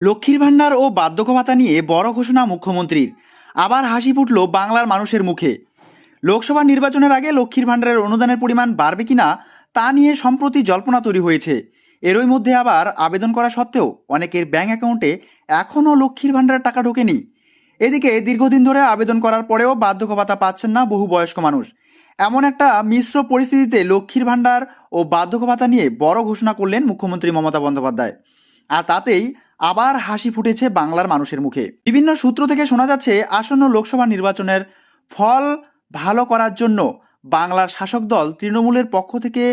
লক্ষ্মীর ভাণ্ডার ও বার্ধক্য ভাতা নিয়ে বড় ঘোষণা মুখ্যমন্ত্রীর। আবার হাসি ফুটল বাংলার মানুষের মুখে। লোকসভা নির্বাচনের আগে লক্ষ্মীর ভাণ্ডারের অনুদানের পরিমাণ বাড়বে কিনা তা নিয়ে সম্প্রতি জল্পনা তৈরি হয়েছে। এরই মধ্যে আবার আবেদন করা সত্ত্বেও অনেকের ব্যাংক অ্যাকাউন্টে এখনও লক্ষ্মীর ভাণ্ডারের টাকা ঢোকেনি। এদিকে দীর্ঘদিন ধরে আবেদন করার পরেও বার্ধক্য ভাতা পাচ্ছেন না বহু বয়স্ক মানুষ। এমন একটা মিশ্র পরিস্থিতিতে লক্ষ্মীর ভাণ্ডার ও বার্ধক্য ভাতা নিয়ে বড় ঘোষণা করলেন মুখ্যমন্ত্রী মমতা বন্দ্যোপাধ্যায়। আর তাতেই আবার হাসি ফুটেছে বাংলার মানুষের মুখে। বিভিন্ন সূত্র থেকে শোনা যাচ্ছে, আসন্ন লোকসভা নির্বাচনের ফল ভালো করার জন্য বাংলার শাসক দল তৃণমূলের পক্ষ থেকে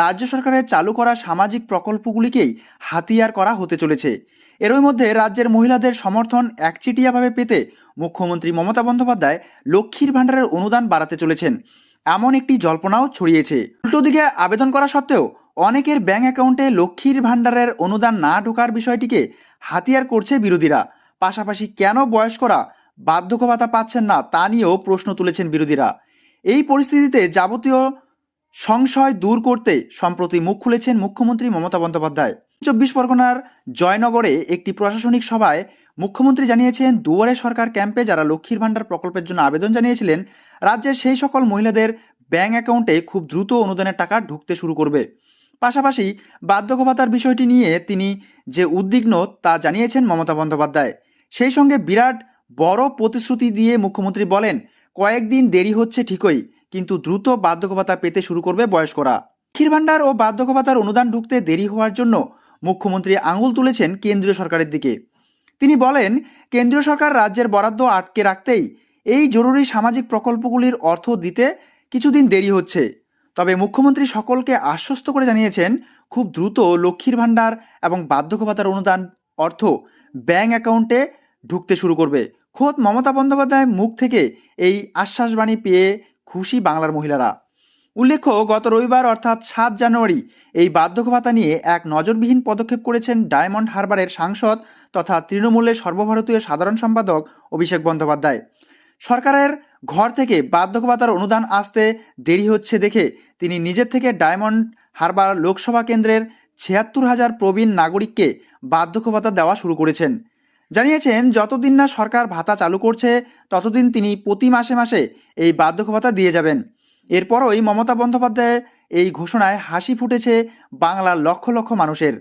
রাজ্য সরকারের চালু করা সামাজিক প্রকল্পগুলিকেই হাতিয়ার করা হতে চলেছে। এরই মধ্যে রাজ্যের মহিলাদের সমর্থন একচেটিয়াভাবে পেতে মুখ্যমন্ত্রী মমতা বন্দ্যোপাধ্যায় লক্ষ্মীর ভাণ্ডারের অনুদান বাড়াতে চলেছেন, এমন একটি জল্পনাও ছড়িয়েছে। উল্টো দিকে আবেদন করা সত্ত্বেও অনেকের ব্যাংক অ্যাকাউন্টে লক্ষ্মীর ভাণ্ডারের অনুদান না ঢোকার বিষয়টিকে হাতিয়ার করছে বিরোধীরা। পাশাপাশি কেন বয়স্করা বার্ধক্য ভাতা পাচ্ছেন না তা নিয়েও প্রশ্ন তুলেছেন বিরোধীরা। এই পরিস্থিতিতে যাবতীয় সংশয় দূর করতে সম্প্রতি মুখ খুলেছেন মুখ্যমন্ত্রী মমতা বন্দ্যোপাধ্যায়। 24 পরগনার জয়নগরে একটি প্রশাসনিক সভায় মুখ্যমন্ত্রী জানিয়েছেন, দুয়ারে সরকার ক্যাম্পে যারা লক্ষ্মীর ভাণ্ডার প্রকল্পের জন্য আবেদন জানিয়েছিলেন, রাজ্যের সেই সকল মহিলাদের ব্যাংক অ্যাকাউন্টে খুব দ্রুত অনুদানের টাকা ঢুকতে শুরু করবে। পাশাপাশি বার্ধক্য ভাতার বিষয়টি নিয়ে তিনি যে উদ্বিগ্ন তা জানিয়েছেন মমতা বন্দ্যোপাধ্যায়। সেই সঙ্গে বিরাট বড় প্রতিশ্রুতি দিয়ে মুখ্যমন্ত্রী বলেন, কয়েকদিন দেরি হচ্ছে ঠিকই, কিন্তু দ্রুত বার্ধক্য ভাতা পেতে শুরু করবে বয়স্করা। লক্ষ্মীর ভাণ্ডার ও বার্ধক্য ভাতার অনুদান ঢুকতে দেরি হওয়ার জন্য মুখ্যমন্ত্রী আঙুল তুলেছেন কেন্দ্রীয় সরকারের দিকে। তিনি বলেন, কেন্দ্রীয় সরকার রাজ্যের বরাদ্দ আটকে রাখতেই এই জরুরি সামাজিক প্রকল্পগুলির অর্থ দিতে কিছুদিন দেরি হচ্ছে। তবে মুখ্যমন্ত্রী সকলকে আশ্বস্ত করে জানিয়েছেন, খুব দ্রুত লক্ষ্মীর ভাণ্ডার এবং বার্ধক্য ভাতার অনুদান অর্থ ব্যাংক অ্যাকাউন্টে ঢুকতে শুরু করবে। খোদ মমতা বন্দ্যোপাধ্যায়ের মুখ থেকে এই আশ্বাসবাণী পেয়ে খুশি বাংলার মহিলারা। উল্লেখ্য, গত রবিবার অর্থাৎ 7 জানুয়ারি এই বার্ধক্য ভাতা নিয়ে এক নজরবিহীন পদক্ষেপ করেছেন ডায়মন্ড হারবারের সাংসদ তথা তৃণমূলের সর্বভারতীয় সাধারণ সম্পাদক অভিষেক বন্দ্যোপাধ্যায়। সরকারের ঘর থেকে বার্ধক্য ভাতার অনুদান আসতে দেরি হচ্ছে দেখে তিনি নিজের থেকে ডায়মন্ড হারবার লোকসভা কেন্দ্রের 76,000 প্রবীণ নাগরিককে বার্ধক্য ভাতা দেওয়া শুরু করেছেন। জানিয়েছেন, যতদিন না সরকার ভাতা চালু করছে ততদিন তিনি প্রতি মাসে মাসে এই বার্ধক্য ভাতা দিয়ে যাবেন। এরপরই মমতা বন্দ্যোপাধ্যায়ের এই ঘোষণায় হাসি ফুটেছে বাংলার লক্ষ লক্ষ মানুষের।